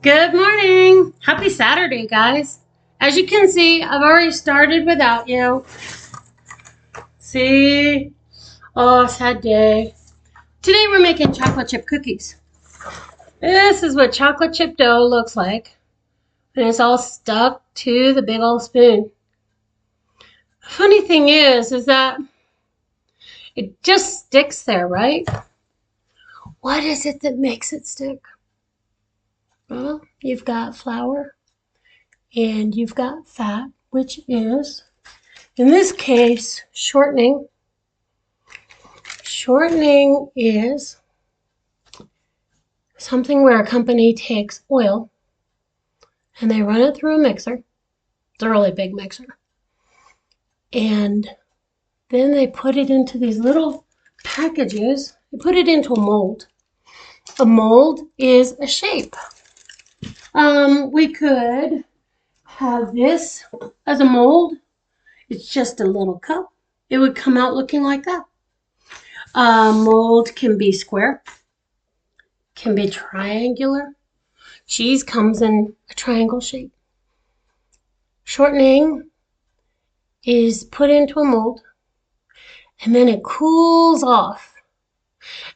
Good morning. Happy Saturday, guys. As you can see, I've already started without you. See? Oh, sad day. Today we're making chocolate chip cookies. This is what chocolate chip dough looks like. And it's all stuck to the big old spoon. The funny thing is that it just sticks there, right? What is it that makes it stick? Well, you've got flour and you've got fat, which is, in this case, shortening. Shortening is something where a company takes oil and they run it through a mixer. It's a really big mixer. And then they put it into these little packages. They put it into a mold. A mold is a shape. We could have this as a mold. It's just a little cup. It would come out looking like that. Mold can be square, can be triangular. Cheese comes in a triangle shape. Shortening is put into a mold and then it cools off.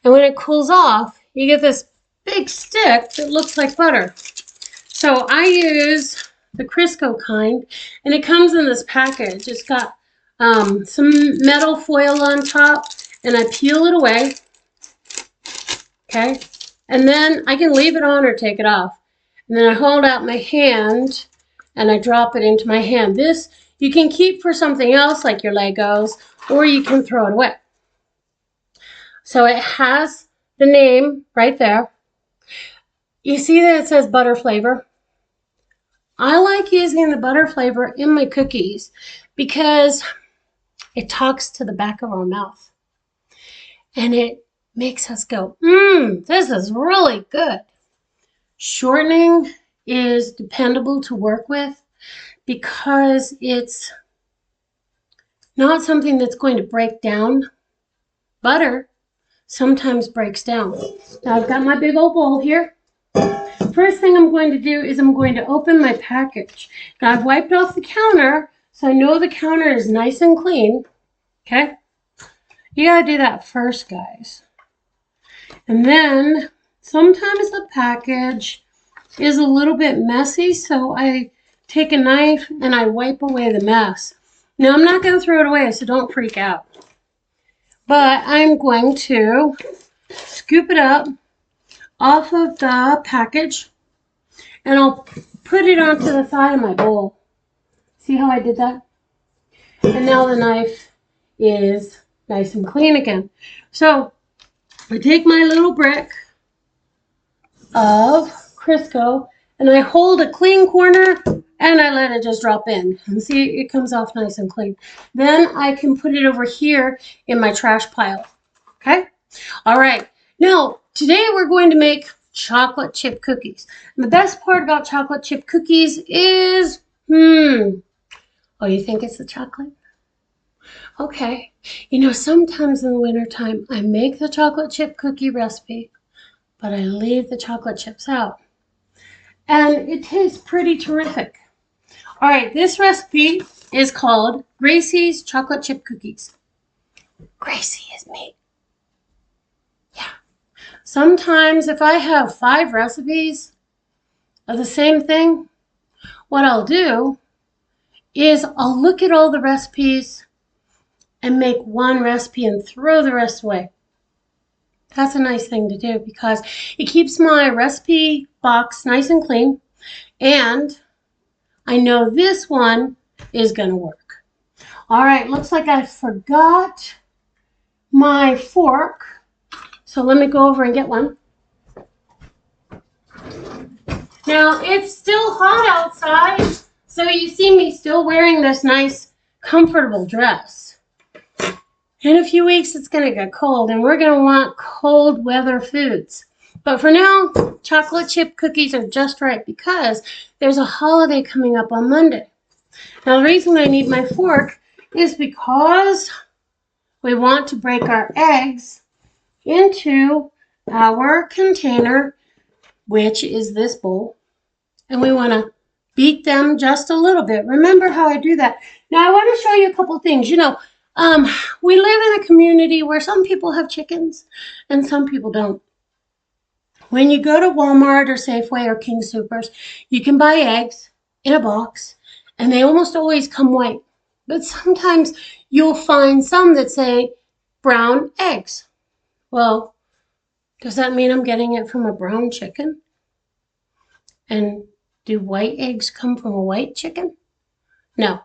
And when it cools off, you get this big stick that looks like butter. So I use the Crisco kind, and it comes in this package. It's got some metal foil on top, and I peel it away, okay? And then I can leave it on or take it off. And then I hold out my hand, and I drop it into my hand. This you can keep for something else, like your Legos, or you can throw it away. So it has the name right there. You see that it says butter flavor? I like using the butter flavor in my cookies because it talks to the back of our mouth. And it makes us go, this is really good. Shortening is dependable to work with because it's not something that's going to break down. Butter sometimes breaks down. Now I've got my big old bowl here. First thing I'm going to do is I'm going to open my package. Now I've wiped off the counter, so I know the counter is nice and clean. Okay? You gotta do that first, guys. And then sometimes the package is a little bit messy, so I take a knife and I wipe away the mess. Now I'm not gonna throw it away, so don't freak out. But I'm going to scoop it up off of the package, and I'll put it onto the side of my bowl. See how I did that? And now the knife is nice and clean again. So I take my little brick of Crisco and I hold a clean corner and I let it just drop in. And see, it comes off nice and clean. Then I can put it over here in my trash pile. Okay? All right. Now, today we're going to make chocolate chip cookies. And the best part about chocolate chip cookies is, oh, you think it's the chocolate? Okay. You know, sometimes in the wintertime, I make the chocolate chip cookie recipe, but I leave the chocolate chips out. And it tastes pretty terrific. All right, this recipe is called Gracie's chocolate chip cookies. Gracie is me. Sometimes if I have 5 recipes of the same thing, what I'll do is I'll look at all the recipes and make one recipe and throw the rest away. That's a nice thing to do because it keeps my recipe box nice and clean, and I know this one is going to work. All right, looks like I forgot my fork. So let me go over and get one. Now, it's still hot outside, so you see me still wearing this nice, comfortable dress. In a few weeks, it's going to get cold, and we're going to want cold weather foods. But for now, chocolate chip cookies are just right because there's a holiday coming up on Monday. Now, the reason I need my fork is because we want to break our eggs into our container, which is this bowl. And we want to beat them just a little bit. Remember how I do that. Now I want to show you a couple things. You know, we live in a community where some people have chickens and some people don't. When you go to Walmart or Safeway or King Soopers, you can buy eggs in a box and they almost always come white. But sometimes you'll find some that say brown eggs. Well, does that mean I'm getting it from a brown chicken? And do white eggs come from a white chicken? No.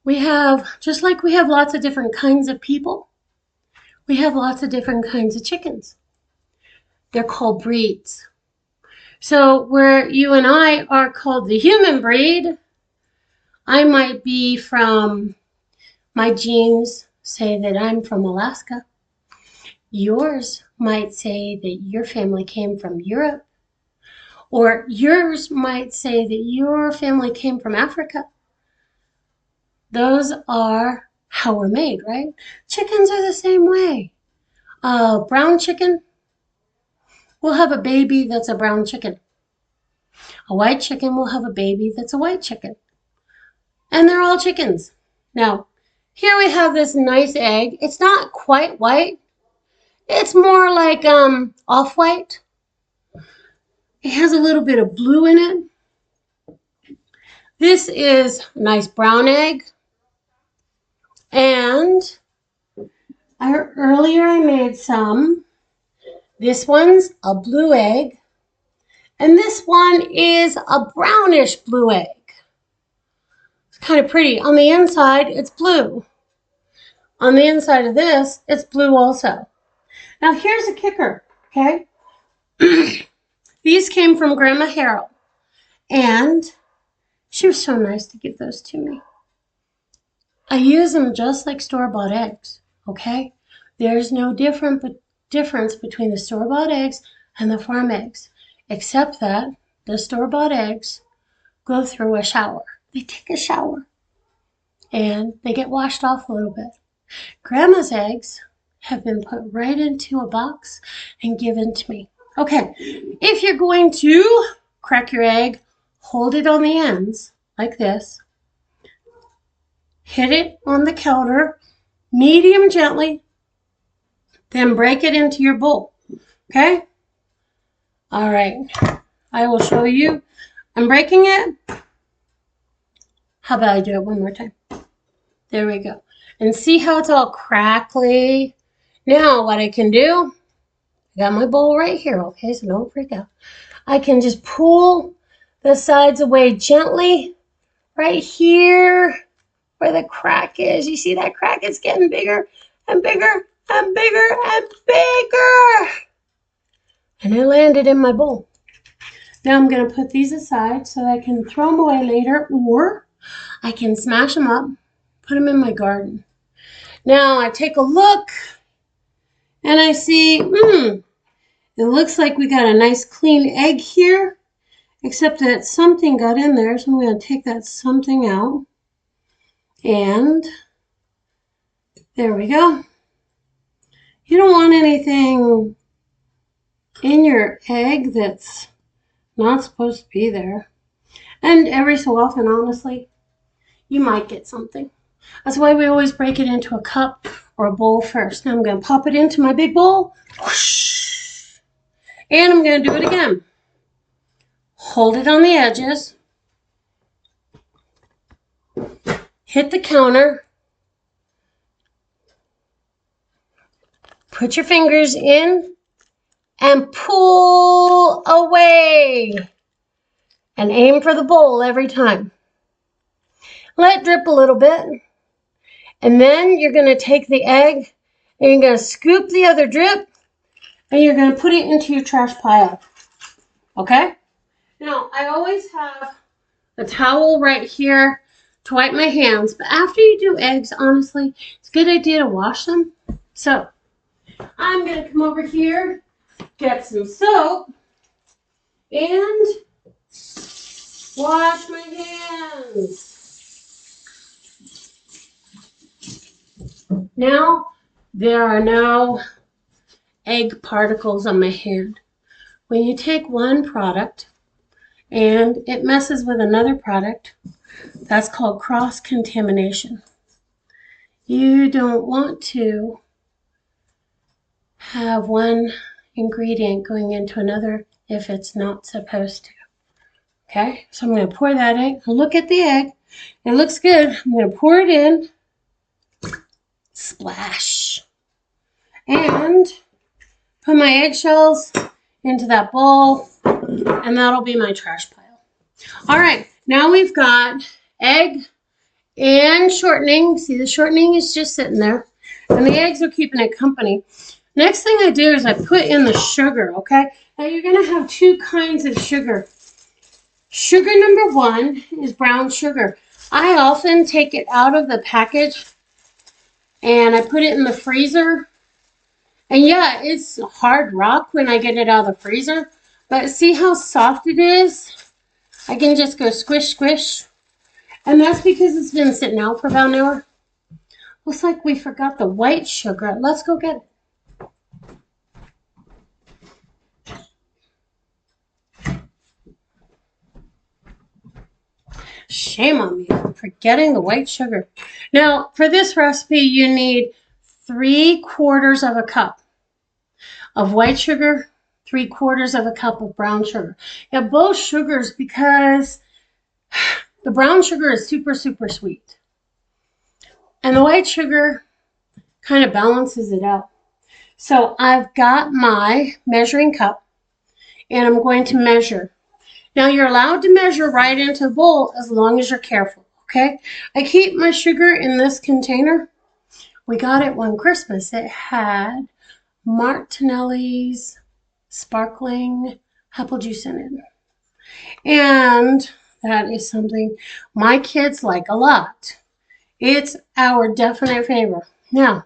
We have, just like we have lots of different kinds of people, we have lots of different kinds of chickens. They're called breeds. So where you and I are called the human breed, I might be from, my genes say that I'm from Alaska. Yours might say that your family came from Europe. Or yours might say that your family came from Africa. Those are how we're made, right? Chickens are the same way. A brown chicken will have a baby that's a brown chicken. A white chicken will have a baby that's a white chicken. And they're all chickens. Now, here we have this nice egg. It's not quite white. It's more like off-white. It has a little bit of blue in it. This is a nice brown egg. And earlier I made some. This one's a blue egg. And this one is a brownish blue egg. It's kind of pretty. On the inside, it's blue. On the inside of this, it's blue also. Now here's a kicker, okay? These came from Grandma Harold. And she was so nice to give those to me. I use them just like store-bought eggs, okay? There's no difference between the store-bought eggs and the farm eggs, except that the store-bought eggs go through a shower. They take a shower, and they get washed off a little bit. Grandma's eggs have been put right into a box and given to me. Okay, if you're going to crack your egg, hold it on the ends like this. Hit it on the counter, medium gently, then break it into your bowl, okay? All right, I will show you. I'm breaking it. How about I do it one more time? There we go. And see how it's all crackly? Now what I can do, I got my bowl right here, okay, so don't freak out. I can just pull the sides away gently right here where the crack is. You see that crack? It's getting bigger and bigger and bigger and bigger. And I landed in my bowl. Now I'm going to put these aside so that I can throw them away later, or I can smash them up, put them in my garden. Now I take a look and I see, it looks like we got a nice clean egg here, except that something got in there, so I'm going to take that something out. And there we go. You don't want anything in your egg that's not supposed to be there. And every so often, honestly, you might get something. That's why we always break it into a cup or a bowl first. Now I'm going to pop it into my big bowl. Whoosh, and I'm going to do it again. Hold it on the edges. Hit the counter. Put your fingers in and pull away. And aim for the bowl every time. Let it drip a little bit. And then you're going to take the egg and you're going to scoop the other drip and you're going to put it into your trash pile. Okay? Now, I always have a towel right here to wipe my hands. But after you do eggs, honestly, it's a good idea to wash them. So, I'm going to come over here, get some soap, and wash my hands. Now, there are no egg particles on my hand. When you take one product and it messes with another product. That's called cross-contamination. You don't want to have one ingredient going into another if it's not supposed to. Okay, so I'm going to pour that egg. Look at the egg. It looks good. I'm going to pour it in. Splash. And put my eggshells into that bowl, and that'll be my trash pile. All right, now we've got egg and shortening. See, the shortening is just sitting there, and the eggs are keeping it company. Next thing I do is I put in the sugar, okay? Now you're going to have two kinds of sugar. Sugar number one is brown sugar. I often take it out of the package and I put it in the freezer. And yeah, it's hard rock when I get it out of the freezer. But see how soft it is? I can just go squish, squish. And that's because it's been sitting out for about an hour. Looks like we forgot the white sugar. Let's go get it. Shame on me for forgetting the white sugar. Now, for this recipe, you need 3/4 of a cup of white sugar, 3/4 of a cup of brown sugar. You have both sugars because the brown sugar is super, super sweet. And the white sugar kind of balances it out. So I've got my measuring cup and I'm going to measure. Now you're allowed to measure right into the bowl as long as you're careful, okay? I keep my sugar in this container. We got it one Christmas. It had Martinelli's sparkling apple juice in it. And that is something my kids like a lot. It's our definite favorite. Now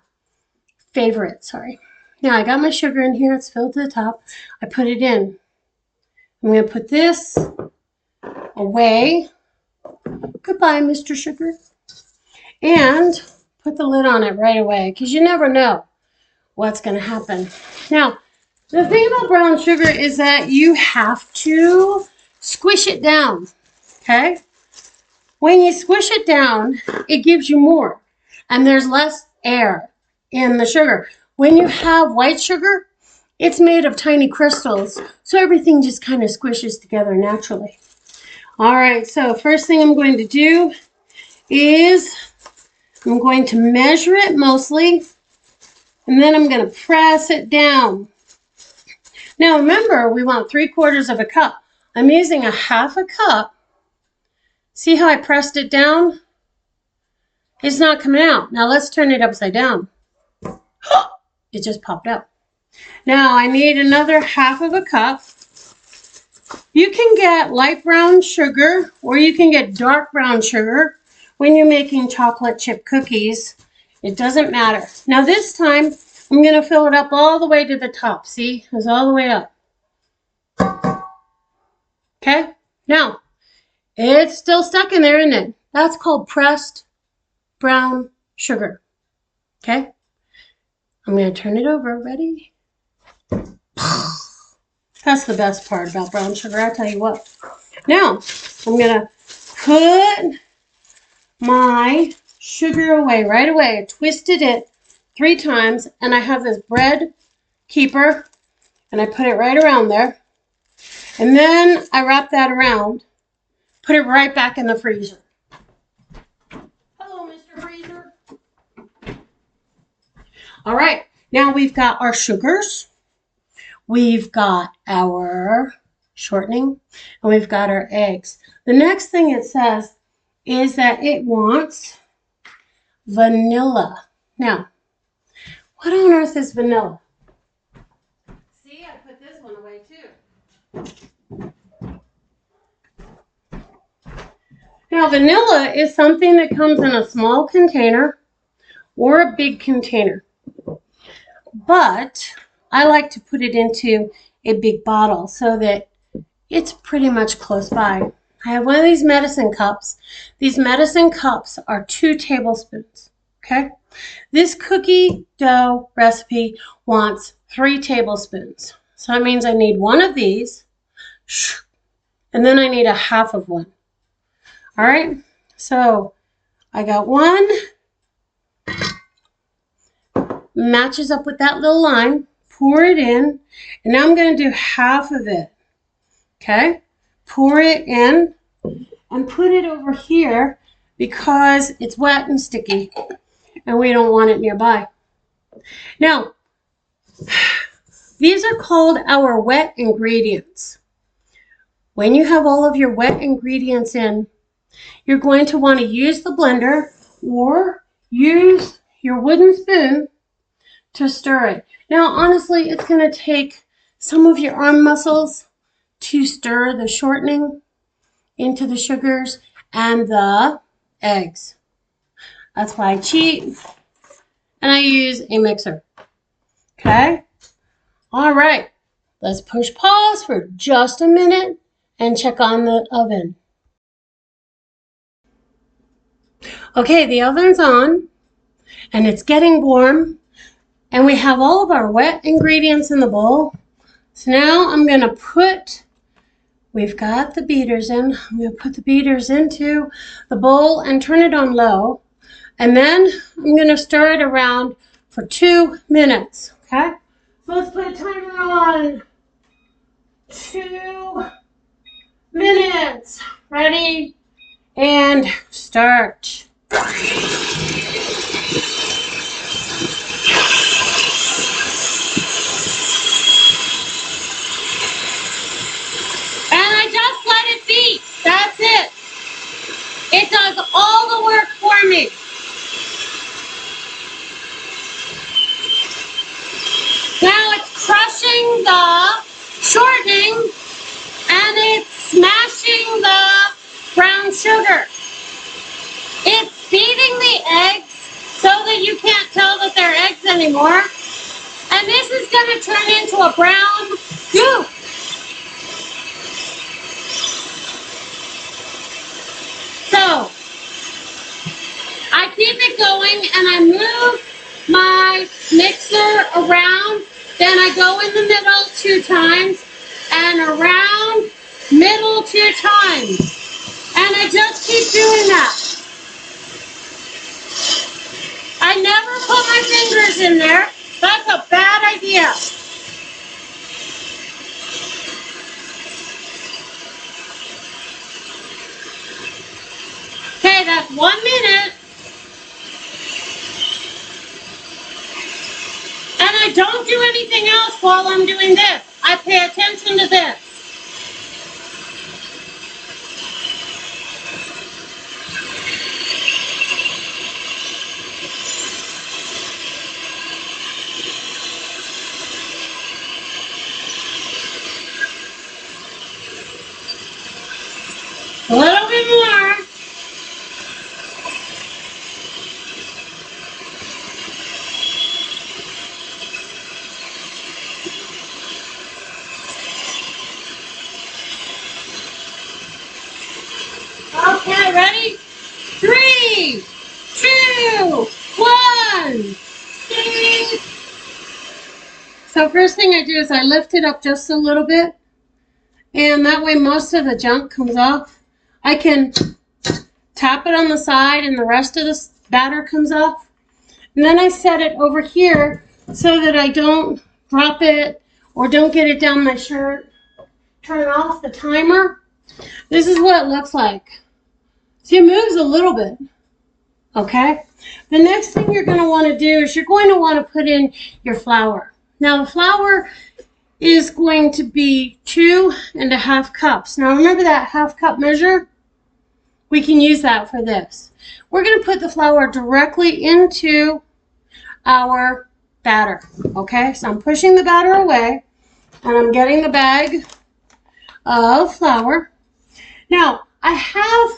I got my sugar in here. It's filled to the top. I put it in. I'm going to put this away. Goodbye, Mr. Sugar. And put the lid on it right away because you never know what's going to happen. Now, the thing about brown sugar is that you have to squish it down, okay? When you squish it down, it gives you more, and there's less air in the sugar. When you have white sugar, it's made of tiny crystals, so everything just kind of squishes together naturally. All right, so first thing I'm going to do is I'm going to measure it mostly, and then I'm going to press it down. Now remember, we want 3/4 of a cup. I'm using a 1/2 cup. See how I pressed it down? It's not coming out. Now let's turn it upside down. It just popped out. Now I need another 1/2 cup. You can get light brown sugar or you can get dark brown sugar when you're making chocolate chip cookies. It doesn't matter. Now this time I'm going to fill it up all the way to the top. See? It's all the way up. Okay? Now, it's still stuck in there, isn't it? That's called pressed brown sugar. Okay? I'm going to turn it over. Ready? That's the best part about brown sugar, I tell you what. Now, I'm going to put my sugar away right away. I twisted it 3 times, and I have this bread keeper, and I put it right around there. And then I wrap that around, put it right back in the freezer. Hello, Mr. Freezer. All right, now we've got our sugars. We've got our shortening, and we've got our eggs. The next thing it says is that it wants vanilla. Now, what on earth is vanilla? See, I put this one away too. Now, vanilla is something that comes in a small container or a big container. But I like to put it into a big bottle so that it's pretty much close by. I have one of these medicine cups. These medicine cups are 2 tablespoons, okay? This cookie dough recipe wants 3 tablespoons. So that means I need one of these and then I need a half of one. All right, so I got one, matches up with that little line, pour it in, and now I'm going to do half of it. Okay, pour it in and put it over here because it's wet and sticky and we don't want it nearby. Now, these are called our wet ingredients. When you have all of your wet ingredients in, you're going to want to use the blender or use your wooden spoon to stir it. Now, honestly, it's going to take some of your arm muscles to stir the shortening into the sugars and the eggs. That's why I cheat and I use a mixer. Okay? All right. Let's push pause for just a minute and check on the oven. Okay, the oven's on and it's getting warm and we have all of our wet ingredients in the bowl. So now I'm going to put, we've got the beaters in. I'm going to put the beaters into the bowl and turn it on low. And then I'm going to stir it around for 2 minutes. Okay? So let's put a timer on. 2 minutes. Ready? And start. That's it. It does all the work for me. Now it's crushing the shortening and it's smashing the brown sugar. It's beating the eggs so that you can't tell that they're eggs anymore. And this is going to turn into a brown goop. So, I keep it going and I move my mixer around, then I go in the middle 2 times and around, middle 2 times. And I just keep doing that. I never put my fingers in there. That's a bad idea. Okay, that's 1 minute. And I don't do anything else while I'm doing this. I pay attention to this. A little bit more. Okay, ready? 3, 2, 1. So first thing I do is I lift it up just a little bit, and that way most of the junk comes off. I can tap it on the side and the rest of the batter comes off. And then I set it over here so that I don't drop it or don't get it down my shirt. Turn off the timer. This is what it looks like. See, it moves a little bit. Okay? The next thing you're going to want to do is you're going to want to put in your flour. Now, the flour is going to be 2½ cups. Now, remember that ½ cup measure? We can use that for this. We're going to put the flour directly into our batter. Okay? So I'm pushing the batter away, and I'm getting the bag of flour. Now, I have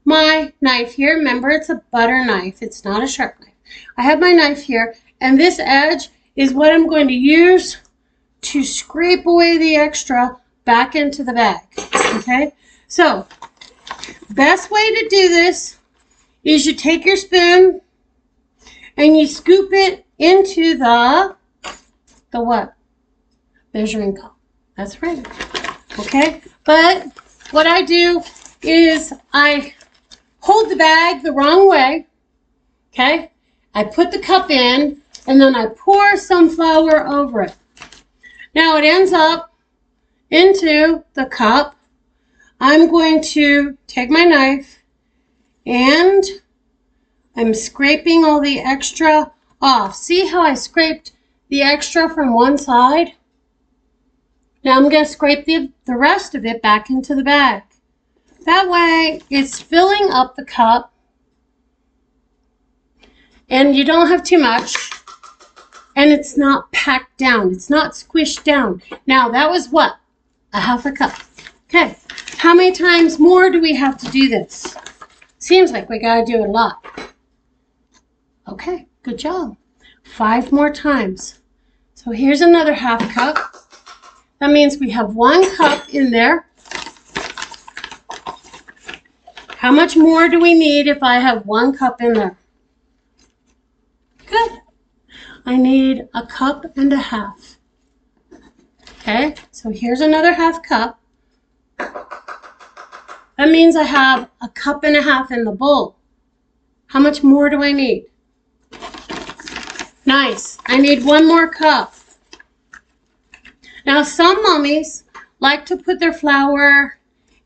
my knife here. Remember, it's a butter knife. It's not a sharp knife. I have my knife here, and this edge is what I'm going to use to scrape away the extra back into the bag. Okay? So, best way to do this is you take your spoon and you scoop it into the what? Measuring cup. That's right. Okay? But what I do is I hold the bag the wrong way, okay? I put the cup in, and then I pour some flour over it. Now it ends up into the cup. I'm going to take my knife, and I'm scraping all the extra off. See how I scraped the extra from one side? Now I'm going to scrape the rest of it back into the bag. That way it's filling up the cup and you don't have too much and it's not packed down. It's not squished down. Now that was what? A half a cup. Okay, how many times more do we have to do this? Seems like we got to do it a lot. Okay, good job. 5 more times. So here's another half cup. That means we have 1 cup in there. How much more do we need if I have 1 cup in there? Good. I need a cup and a half. Okay, so here's another half cup. That means I have a cup and a half in the bowl. How much more do I need? Nice. I need 1 more cup. Now, some mommies like to put their flour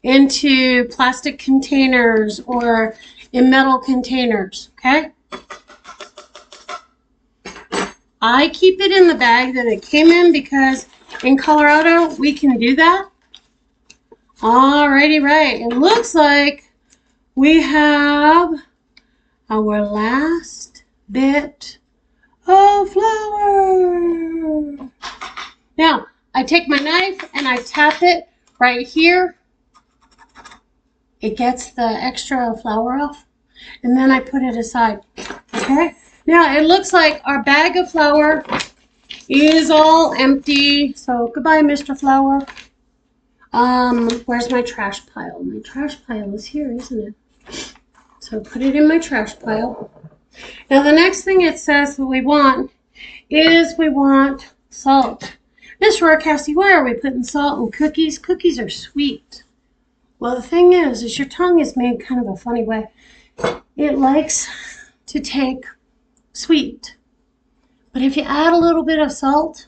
into plastic containers or in metal containers, okay? I keep it in the bag that it came in because in Colorado, we can do that. Alrighty, right. It looks like we have our last bit of flour. Now, I take my knife and I tap it right here. It gets the extra flour off. And then I put it aside. Okay? Now, it looks like our bag of flour is all empty. So, goodbye, Mr. Flour. Where's my trash pile? My trash pile is here, isn't it? So, put it in my trash pile. Now, the next thing it says that we want is we want salt. Miss Cassie, why are we putting salt in cookies? Cookies are sweet. Well, the thing is your tongue is made kind of a funny way. It likes to take sweet. But if you add a little bit of salt,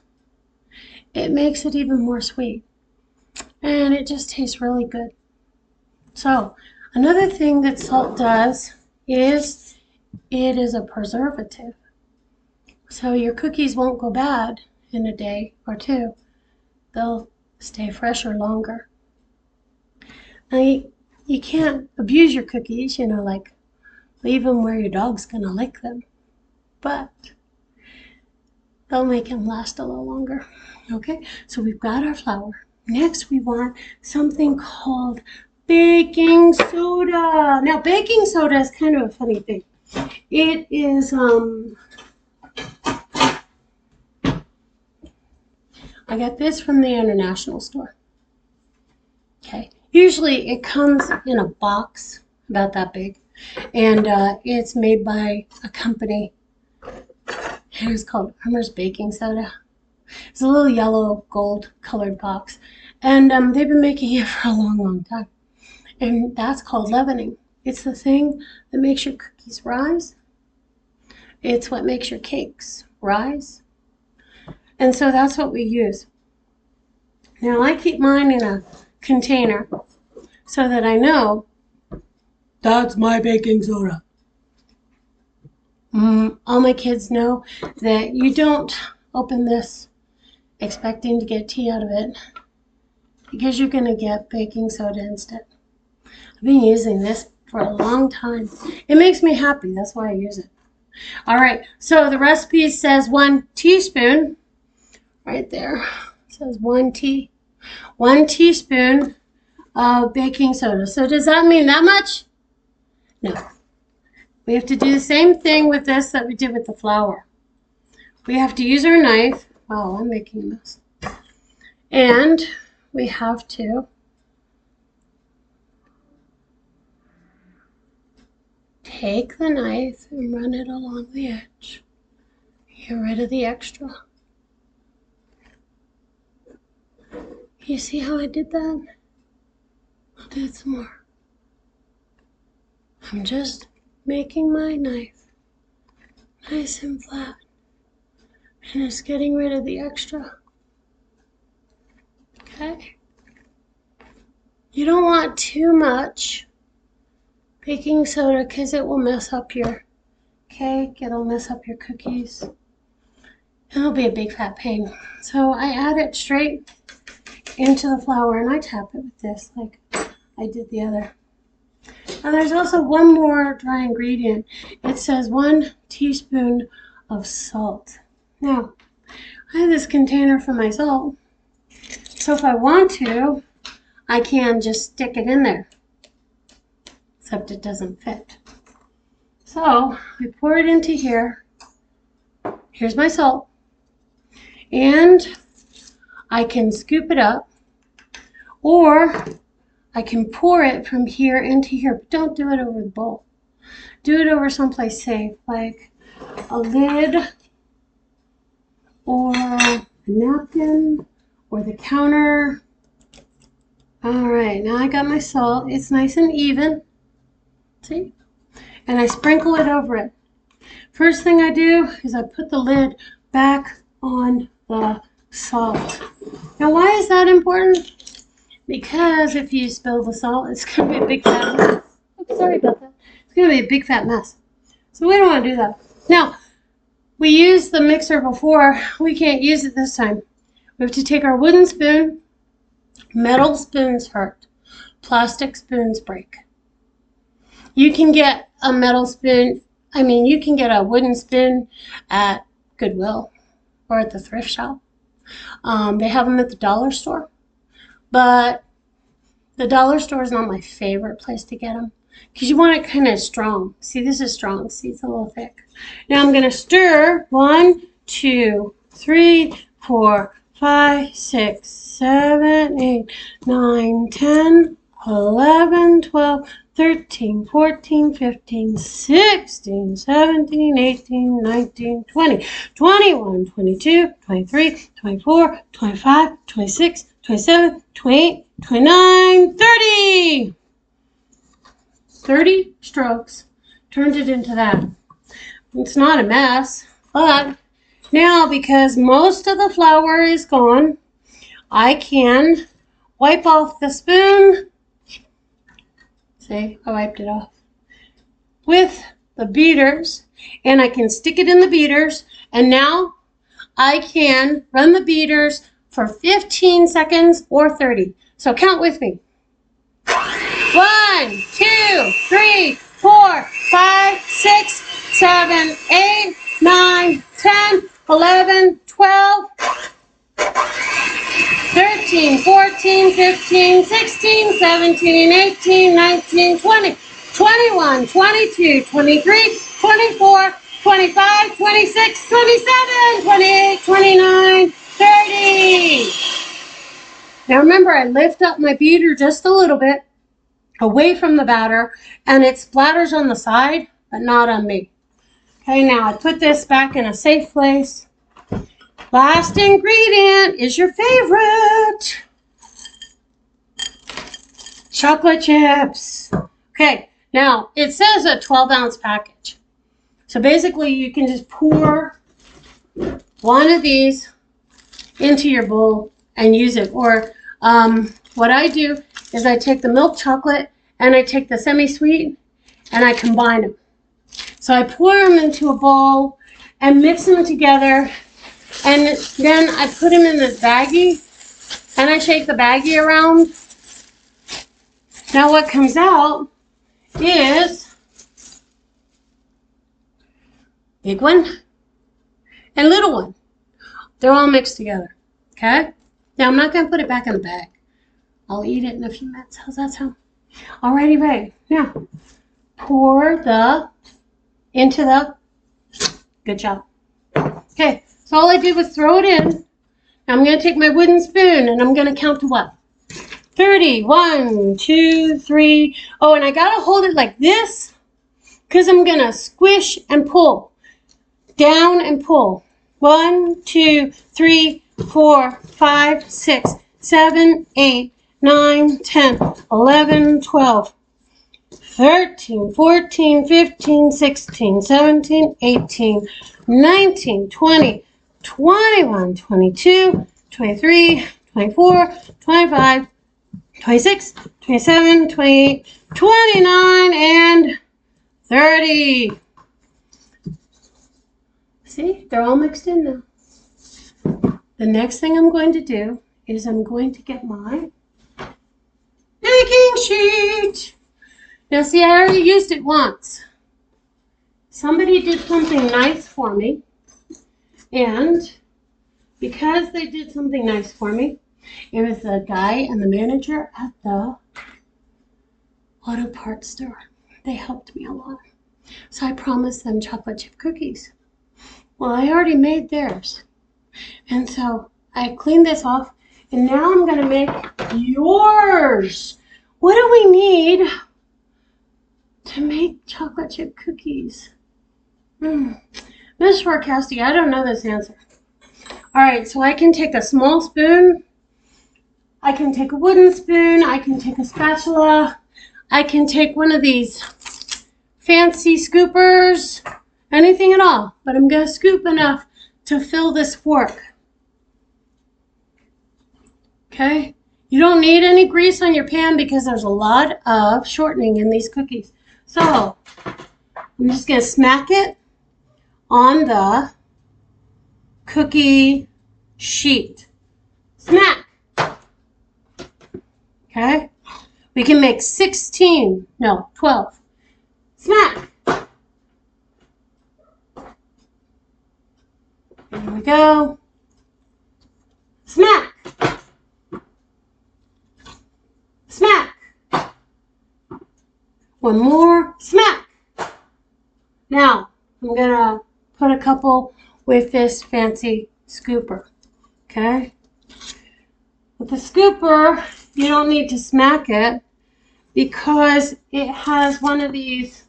it makes it even more sweet. And it just tastes really good. So, another thing that salt does is it is a preservative. So your cookies won't go bad in a day or 2. They'll stay fresher longer. Now, you can't abuse your cookies, you know, like leave them where your dog's gonna lick them. But they'll make them last a little longer. Okay, so we've got our flour. Next, we want something called baking soda. Now, baking soda is kind of a funny thing. It is, I got this from the international store. Okay, usually it comes in a box about that big, and it's made by a company, and it's called Armour's Baking Soda. It's a little yellow gold colored box, and they've been making it for a long, long time, and that's called leavening. It's the thing that makes your cookies rise. It's what makes your cakes rise. And so that's what we use. Now I keep mine in a container so that I know that's my baking soda. All my kids know that you don't open this expecting to get tea out of it because you're going to get baking soda instead. I've been using this for a long time. It makes me happy. That's why I use it. All right, so the recipe says 1 teaspoon. Right there. It says 1 teaspoon of baking soda. So does that mean that much? No. We have to do the same thing with this that we did with the flour. We have to use our knife. Wow, I'm making a mess. And we have to take the knife and run it along the edge. Get rid of the extra. You see how I did that? I'll do it some more. I'm just making my knife nice and flat. And it's getting rid of the extra. Okay. You don't want too much baking soda because it will mess up your cake. It'll mess up your cookies. It'll be a big fat pain. So I add it straight into the flour and I tap it with this like I did the other. And there's also one more dry ingredient. It says 1 teaspoon of salt. Now, I have this container for my salt. So if I want to, I can just stick it in there. Except it doesn't fit. So I pour it into here. Here's my salt. And I can scoop it up. Or I can pour it from here into here. But don't do it over the bowl. Do it over someplace safe, like a lid or a napkin or the counter. All right, now I got my salt. It's nice and even. See? And I sprinkle it over it. First thing I do is I put the lid back on the salt. Now, why is that important? Because if you spill the salt, it's going to be a big fat mess. Oops, sorry about that. It's going to be a big fat mess. So we don't want to do that. Now, we used the mixer before. We can't use it this time. We have to take our wooden spoon. Metal spoons hurt. Plastic spoons break. You can get a metal spoon. You can get a wooden spoon at Goodwill or at the thrift shop. They have them at the dollar store. But the dollar store is not my favorite place to get them because you want it kind of strong. See, this is strong. See, it's a little thick. Now I'm going to stir 1, 2, 3, 4, 5, 6, 7, 8, 9, 10, 11, 12, 13, 14, 15, 16, 17, 18, 19, 20, 21, 22, 23, 24, 25, 26, 27, 28, 29, 30. 30 strokes. Turned it into that. It's not a mess, but now because most of the flour is gone, I can wipe off the spoon. See, I wiped it off. With the beaters, and I can stick it in the beaters, and now I can run the beaters for 15 seconds or 30. So count with me. 1, 2, 3, 4, 5, 6, 7, 8, 9, 10, 11, 12, 13, 14, 15, 16, 17, 18, 19, 20, 21, 22, 23, 24, 25, 26, 27, 28, 29, 30. Now remember, I lift up my beater just a little bit away from the batter, and it splatters on the side, but not on me. Okay, now I put this back in a safe place. Last ingredient is your favorite. Chocolate chips. Okay, now it says a 12-ounce package. So basically you can just pour one of these into your bowl and use it. Or what I do is I take the milk chocolate and I take the semi-sweet and I combine them. So I pour them into a bowl and mix them together, and then I put them in this baggie and I shake the baggie around. Now what comes out is big one and little one. They're all mixed together. Okay? Now I'm not going to put it back in the bag. I'll eat it in a few minutes. How's that sound? Alrighty, ready. Now, pour into the, good job. Okay, so all I did was throw it in. Now I'm going to take my wooden spoon and I'm going to count to what? 30. 1, 2, 3. Oh, and I got to hold it like this because I'm going to squish and pull. Down and pull. 1, 2, 3, 4, 5, 6, 7, 8, 9, 10, 11, 12, 13, 14, 15, 16, 17, 18, 19, 20, 21, 22, 23, 24, 25, 26, 27, 28, 29, and 30. See, they're all mixed in now. The next thing I'm going to do is I'm going to get my baking sheet. Now see, I already used it once. Somebody did something nice for me, and because they did something nice for me, it was the guy and the manager at the auto parts store. They helped me a lot. So I promised them chocolate chip cookies. Well, I already made theirs. And so I cleaned this off, and now I'm going to make yours. What do we need to make chocolate chip cookies? Miss Forecasty, I don't know this answer. All right, so I can take a small spoon. I can take a wooden spoon. I can take a spatula. I can take one of these fancy scoopers. Anything at all. But I'm going to scoop enough to fill this fork. Okay? You don't need any grease on your pan because there's a lot of shortening in these cookies. So, I'm just going to smack it on the cookie sheet. Smack! Okay? We can make 12. Smack! There we go. Smack! Smack! One more. Smack! Now, I'm going to put a couple with this fancy scooper. Okay? With the scooper, you don't need to smack it because it has one of these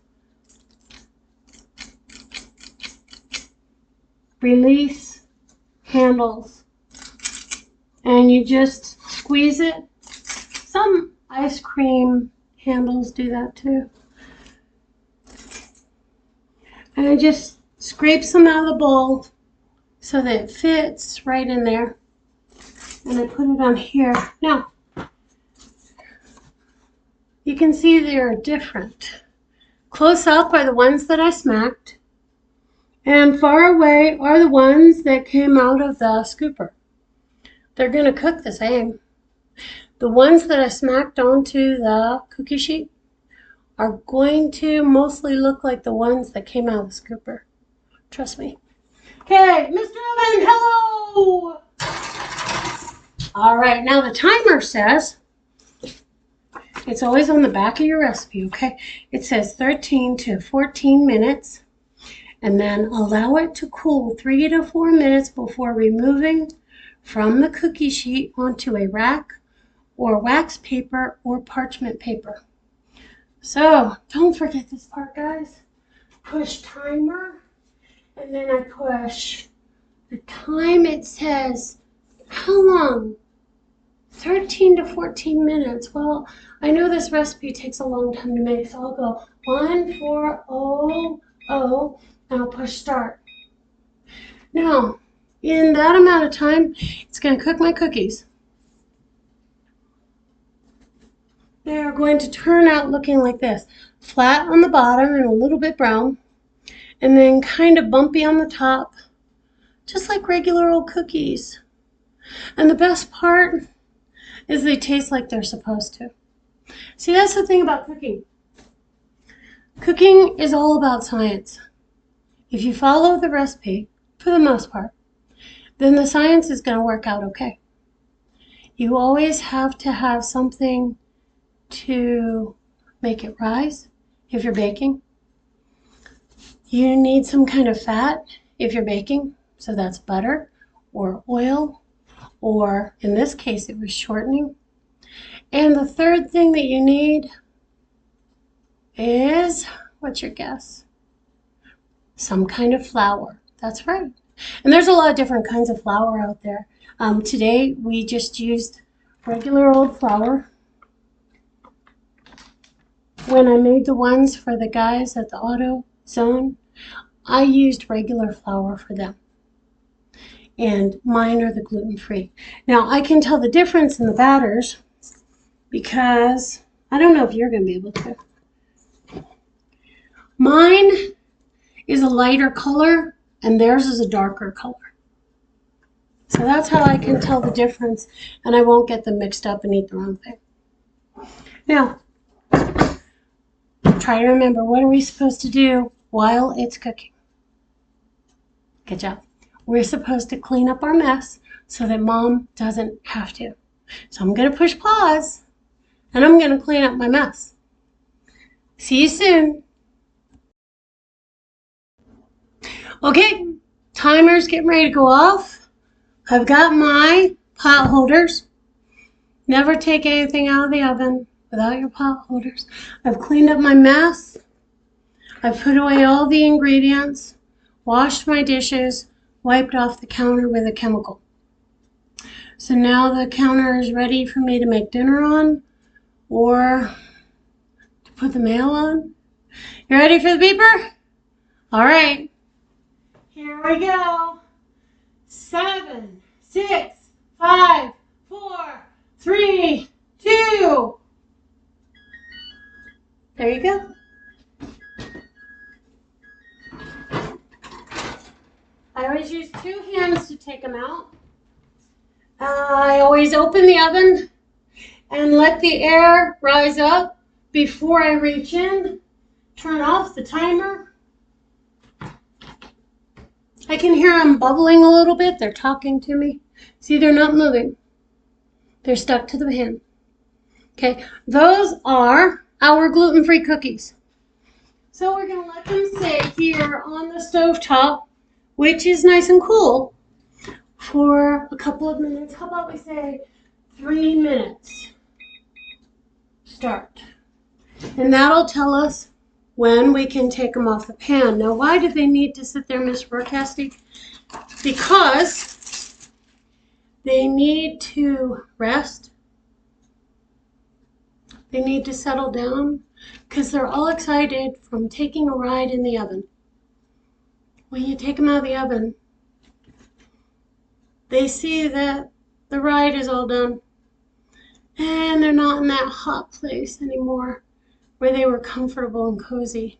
release handles, and you just squeeze it. Some ice cream handles do that too. And it just scrapes them out of the bowl so that it fits right in there. And I put it on here. Now, you can see they're different. Close up are the ones that I smacked, and far away are the ones that came out of the scooper. They're going to cook the same. The ones that I smacked onto the cookie sheet are going to mostly look like the ones that came out of the scooper. Trust me. Okay, Mr. Oven, hello! All right, now the timer says, it's always on the back of your recipe, okay? It says 13 to 14 minutes, and then allow it to cool 3 to 4 minutes before removing from the cookie sheet onto a rack or wax paper or parchment paper. So, don't forget this part, guys. Push timer, and then I push the time. It says, how long? 13 to 14 minutes. Well, I know this recipe takes a long time to make, so I'll go 1400, and I'll push start. Now, in that amount of time, it's going to cook my cookies. They are going to turn out looking like this. Flat on the bottom and a little bit brown, and then kind of bumpy on the top, just like regular old cookies. And the best part is they taste like they're supposed to. See, that's the thing about cooking. Cooking is all about science. If you follow the recipe, for the most part, then the science is going to work out okay. You always have to have something to make it rise if you're baking. You need some kind of fat if you're baking, so that's butter or oil, or in this case it was shortening. And the third thing that you need is, what's your guess? Some kind of flour. That's right. And there's a lot of different kinds of flour out there. Today we just used regular old flour. When I made the ones for the guys at the Auto Zone, I used regular flour for them. And mine are the gluten-free. Now, I can tell the difference in the batters because I don't know if you're going to be able to. Mine is a lighter color and theirs is a darker color. So that's how I can tell the difference, and I won't get them mixed up and eat the wrong thing. Now, try to remember, what are we supposed to do while it's cooking? Good job. We're supposed to clean up our mess so that Mom doesn't have to. So I'm going to push pause, and I'm going to clean up my mess. See you soon. Okay, timer's getting ready to go off. I've got my pot holders. Never take anything out of the oven without your pot holders. I've cleaned up my mess. I've put away all the ingredients, washed my dishes, wiped off the counter with a chemical. So now the counter is ready for me to make dinner on or to put the mail on. You ready for the beeper? All right, here we go. 7, 6, 5, 4, 3, 2. There you go. I always use 2 hands to take them out. I always open the oven and let the air rise up before I reach in. Turn off the timer. I can hear them bubbling a little bit. They're talking to me. See, they're not moving. They're stuck to the pan. Okay, those are our gluten-free cookies. So we're going to let them sit here on the stove top, which is nice and cool, for a couple of minutes. How about we say 3 minutes? Start. And that'll tell us when we can take them off the pan. Now, why do they need to sit there, Miss Broadcasting? Because they need to rest. They need to settle down because they're all excited from taking a ride in the oven. When you take them out of the oven, they see that the ride is all done and they're not in that hot place anymore where they were comfortable and cozy.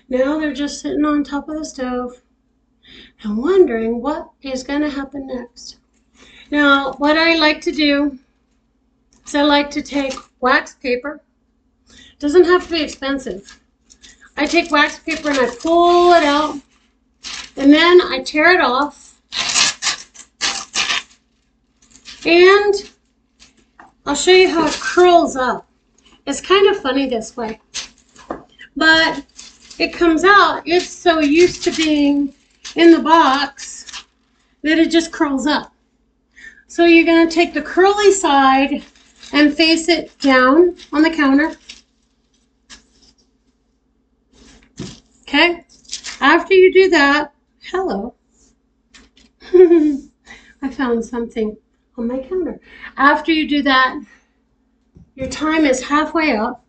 Now they're just sitting on top of the stove and wondering what is going to happen next. Now, what I like to do is I like to take wax paper. It doesn't have to be expensive. I take wax paper and I pull it out, and then I tear it off. And I'll show you how it curls up. It's kind of funny this way, but it comes out. It's so used to being in the box that it just curls up. So you're going to take the curly side and face it down on the counter. Okay? After you do that, hello. I found something on my counter. After you do that, your time is halfway up.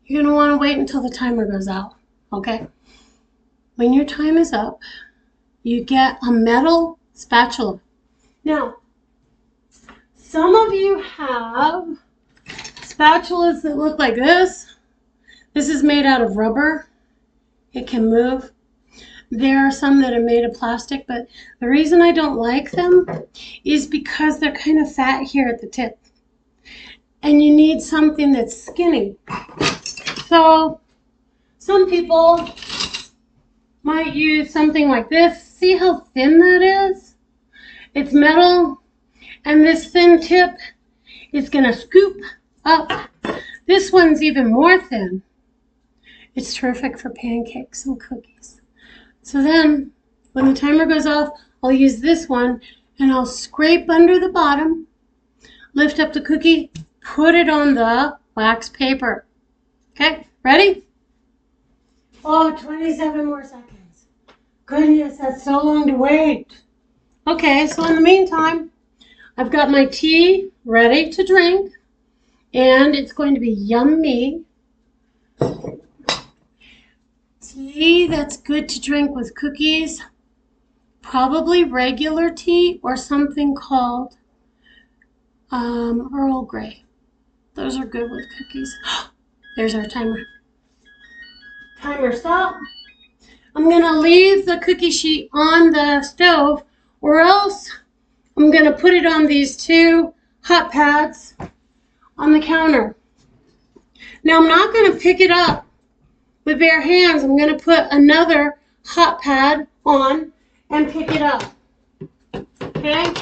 You're going to want to wait until the timer goes out. Okay? When your time is up, you get a metal spatula. Now, some of you have spatulas that look like this. This is made out of rubber. It can move. There are some that are made of plastic, but the reason I don't like them is because they're kind of fat here at the tip. And you need something that's skinny. So some people might use something like this. See how thin that is? It's metal, and this thin tip is going to scoop up. This one's even more thin. It's terrific for pancakes and cookies. So then, when the timer goes off, I'll use this one, and I'll scrape under the bottom, lift up the cookie, put it on the wax paper. Okay, ready? Oh, 27 more seconds. Goodness, that's so long to wait. Okay, so in the meantime, I've got my tea ready to drink, and it's going to be yummy. Tea that's good to drink with cookies, probably regular tea or something called Earl Grey. Those are good with cookies. There's our timer. Timer stop. I'm going to leave the cookie sheet on the stove, or else I'm going to put it on these 2 hot pads on the counter. Now I'm not going to pick it up with bare hands. I'm going to put another hot pad on and pick it up. Okay?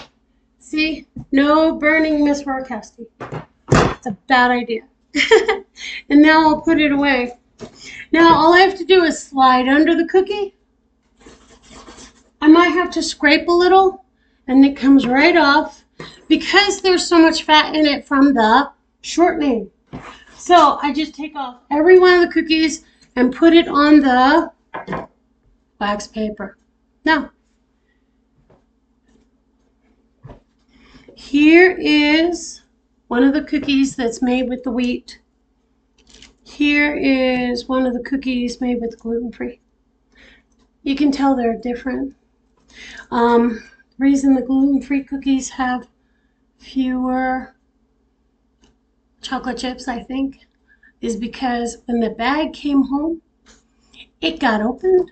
See? No burning, Miss Rorecasty. It's a bad idea. And now I'll put it away. Now all I have to do is slide under the cookie. I might have to scrape a little, and it comes right off because there's so much fat in it from the shortening. So I just take off every one of the cookies and put it on the wax paper. Now, here is one of the cookies that's made with the wheat. Here is one of the cookies made with gluten-free. You can tell they're different. The reason the gluten-free cookies have fewer chocolate chips, I think, is because when the bag came home, it got opened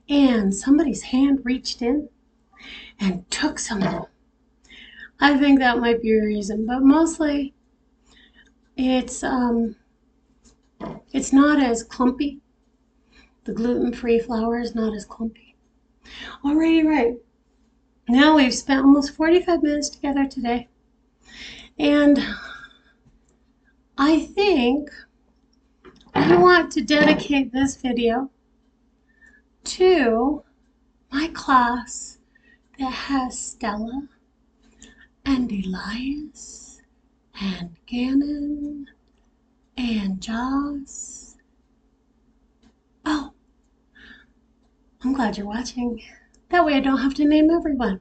and somebody's hand reached in and took some of them. I think that might be a reason, but mostly it's not as clumpy. The gluten-free flour is not as clumpy. Alrighty, right. Now we've spent almost 45 minutes together today. And I think I want to dedicate this video to my class that has Stella and Elias and Gannon and Joss. Oh, I'm glad you're watching. That way I don't have to name everyone.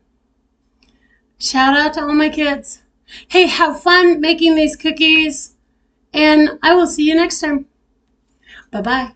Shout out to all my kids. Hey, have fun making these cookies, and I will see you next time. Bye-bye.